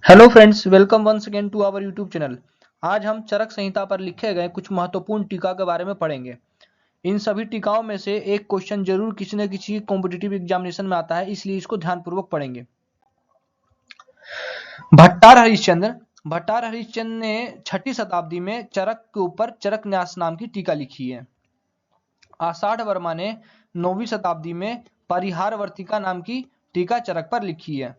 Hello friends, welcome once again to our YouTube channel. आज हम चरक संहिता पर लिखे गए कुछ महत्वपूर्ण टीका के बारे में पढ़ेंगे। इन सभी टीकाओं में से एक क्वेश्चन जरूर किसी न किसी कॉम्पिटिटिव एग्जामिनेशन में आता है, इसलिए इसको ध्यानपूर्वक पढ़ेंगे। भट्टार हरिश्चंद्र ने 6ठी शताब्दी में चरक के ऊपर चरक न्यास नाम की टीका लिखी है। आषाढ़ वर्मा ने 9वीं शताब्दी में परिहार वर्तिका नाम की टीका चरक पर लिखी है।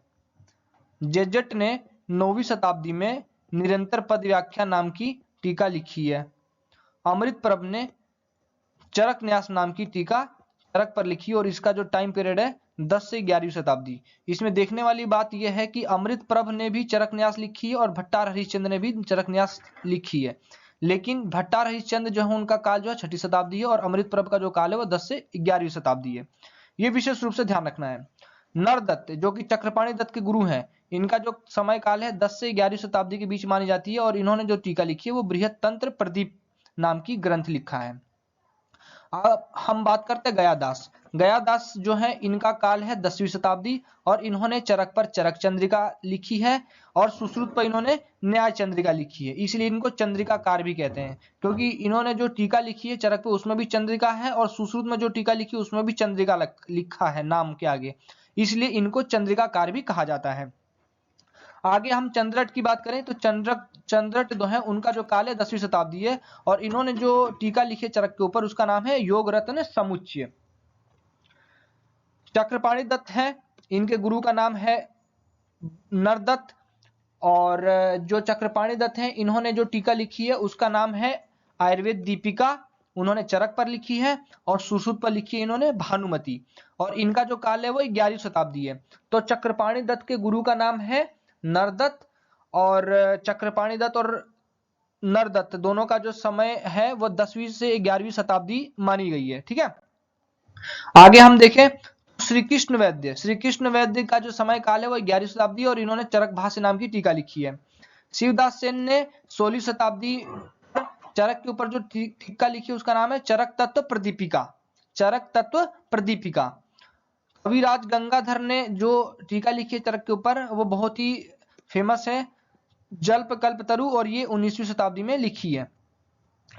जेजट ने 9वीं शताब्दी में निरंतर पद व्याख्या नाम की टीका लिखी है। अमृतप्रभ ने चरक न्यास नाम की टीका चरक पर लिखी और इसका जो टाइम पीरियड है 10 से 11वीं शताब्दी। इसमें देखने वाली बात यह है कि अमृतप्रभ ने भी चरक न्यास लिखी है और भट्टार हरिश्चंद्र ने भी चरक न्यास लिखी है, लेकिन भट्टार हरिश्चंद्र जो है उनका काल जो है 6ठी शताब्दी है और अमृतप्रभ का जो काल है वो 10 से 11वीं शताब्दी है। ये विशेष रूप से ध्यान रखना है। नरदत्त जो कि चक्रपाणि दत्त के गुरु हैं, इनका जो समय काल है 10 से 11वीं शताब्दी के बीच मानी जाती है और इन्होंने जो टीका लिखी है वो बृहत तंत्र प्रदीप नाम की ग्रंथ लिखा है। अब हम बात करते हैं गयादास। गयादास जो है इनका काल है 10वीं शताब्दी और इन्होंने चरक पर चरक चंद्रिका लिखी है और सुश्रुत पर इन्होंने न्याय चंद्रिका लिखी है, इसलिए इनको चंद्रिकाकार भी कहते हैं, क्योंकि इन्होंने जो टीका लिखी है चरक पे उसमें भी चंद्रिका है और सुश्रुत में जो टीका लिखी है उसमें भी चंद्रिका लिखा है नाम के आगे, इसलिए इनको चंद्रिकाकार भी कहा जाता है। आगे हम चंद्रट की बात करें तो चंद्रट जो है उनका जो काल है 10वीं शताब्दी है और इन्होंने जो टीका लिखी है चरक के ऊपर उसका नाम है योग रत्न समुच्चय। चक्रपाणि दत्त है, इनके गुरु का नाम है नरदत्त और जो चक्रपाणि दत्त हैं इन्होंने जो टीका लिखी है उसका नाम है आयुर्वेद दीपिका, उन्होंने चरक पर लिखी है और सुश्रुत पर लिखी है इन्होंने भानुमति और इनका जो काल है वो 11वीं शताब्दी है। तो चक्रपाणि दत्त के गुरु का नाम है नरदत्त और चक्रपाणि दत्त और नरदत्त दोनों का जो समय है वो 10वीं से 11वीं शताब्दी मानी गई है। ठीक है, आगे हम देखें श्री कृष्ण वैद्य का जो समय काल है वो 11वीं शताब्दी और इन्होंने चरक भाष्य नाम की टीका लिखी है। शिवदास सेन ने 16वीं शताब्दी चरक के ऊपर जो टीका लिखी है उसका नाम है चरक तत्व प्रदीपिका। कविराज गंगाधर ने जो टीका लिखी है चरक के ऊपर वो बहुत ही फेमस है, जल्प कल्पतरु, और ये 19वीं शताब्दी में लिखी है।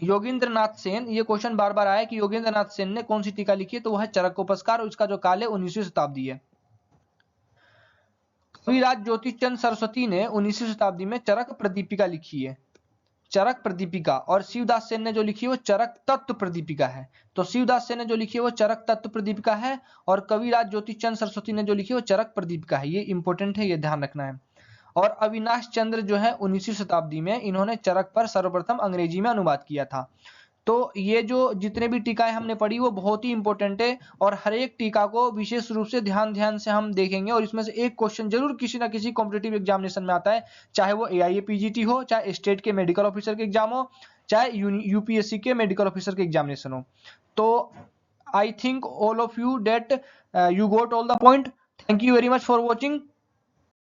योगेंद्रनाथ सेन, ये क्वेश्चन बार बार आया है कि योगेंद्रनाथ सेन ने कौन सी टीका लिखी है, तो वह है चरकोपस्कार और इसका जो काल है 19वीं शताब्दी है। कविराज ज्योतिषचंद सरस्वती ने 19वीं शताब्दी में चरक प्रदीपिका लिखी है, चरक प्रदीपिका, और शिवदास सेन ने जो लिखी है वो चरक तत्व प्रदीपिका है। तो शिवदास सेन ने जो लिखी है वो चरक तत्व प्रदीपिका है और कविराज ज्योतिषचंद सरस्वती ने जो लिखी है वो चरक प्रदीपिका है। ये इंपॉर्टेंट है, ये ध्यान रखना है। और अविनाश चंद्र जो है 19वीं शताब्दी में इन्होंने चरक पर सर्वप्रथम अंग्रेजी में अनुवाद किया था। तो ये जो जितने भी टीकाएं हमने पढ़ी वो बहुत ही इंपॉर्टेंट है और हर एक टीका को विशेष रूप से ध्यान से हम देखेंगे और इसमें से एक क्वेश्चन जरूर किसी ना किसी कॉम्पिटिटिव एग्जामिनेशन में आता है, चाहे वो AIA PGT हो, चाहे स्टेट के मेडिकल ऑफिसर के एग्जाम हो, चाहे UPSC के मेडिकल ऑफिसर के एग्जामिनेशन हो। तो I think all of you that you got all the point. Thank you very much for watching.